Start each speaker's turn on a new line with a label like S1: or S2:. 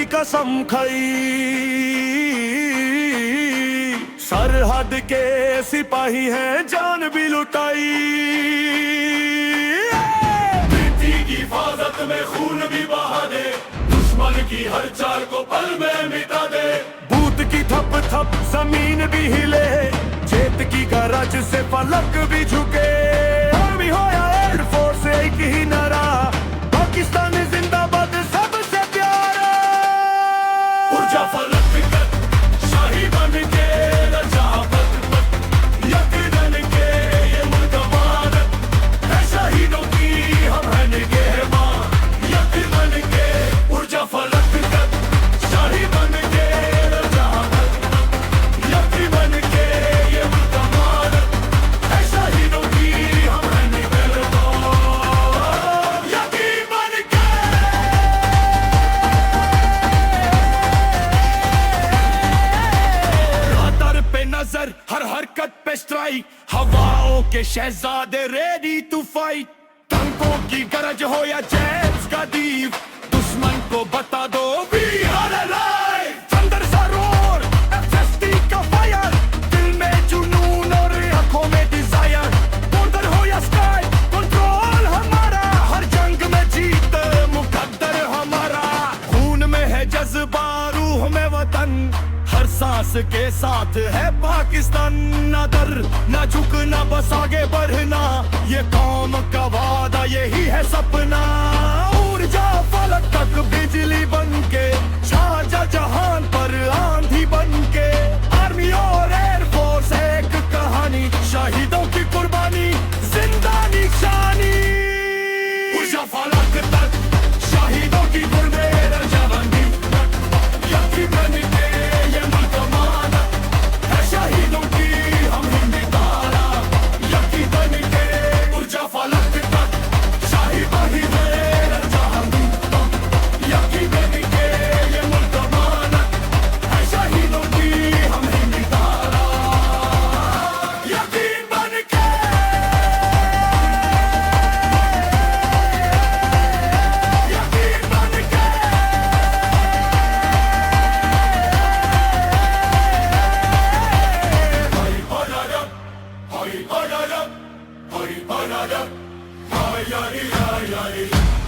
S1: कसम खाई। सरहद के सिपाही हैं, जान भी लुटाई।
S2: बेटी की हिफाजत में खून भी बहा दे, दुश्मन की हर चाल को पल में मिटा दे।
S1: बूत की थप थप जमीन भी हिले, जेत की गरज से फलक भी झुके। आर्मी हो या एयरफोर्स एक ही नारा, पाकिस्तान जिंदाबाद सबसे प्यारा।
S2: ऊर्जा फलक कर शाही बन के रजा पद पद, यकीनन के ये मुल्क अमानत है शहीदों की, हम हैं निगहबान यकीनन के। ऊर्जा फलक कर शाही बन के रजा पद पद, यकीनन के ये मुल्क अमानत है शहीदों की, हम हैं निगहबान यकीनन के। राडार पे नजर, हर हरकत पे स्ट्राइक, हवाओं के शहजादे रेडी टू फाइट। टंकों की गरज हो या जेट्स का दीव, दुश्मन को बता दो वी आर अलाइव। थंडर सा रोर, एफएसटी का फायर, दिल में जुनून और आंखों में डिजायर। बॉर्डर हो या स्काई, कंट्रोल हमारा, हर जंग में जीत मुकद्दर हमारा। खून में है जज्बा, रूह में वतन, हर सांस के साथ है पाकिस्तान। ना डर ना झुकना, बस आगे बढ़ना, ये कौम का वादा यही है सपना। ऊर्जा फलक तक बिजली बनके, छा जा जहान पर आंधी बनके। आर्मी और एयरफोर्स एक कहानी, शहीदों की कुर्बानी जिंदा निशानी। ऊर्जा फलक तक शहीदों की गुर्बेर जवानी, यकीनन के ये मुल्क अमानत है शहीदों की, हम हिंदी तारा यकीनन के। ऊर्जा फलक तक शाही बाही मेर जहानी, यकीनन के ये मुल्क अमानत है शहीदों की, हम हिंदी तारा यकीन बन के। यकीन बन के। Hoi, hoi, hoi, hoi, hoi, hoi, hoi, hoi, hoi, hoi, hoi.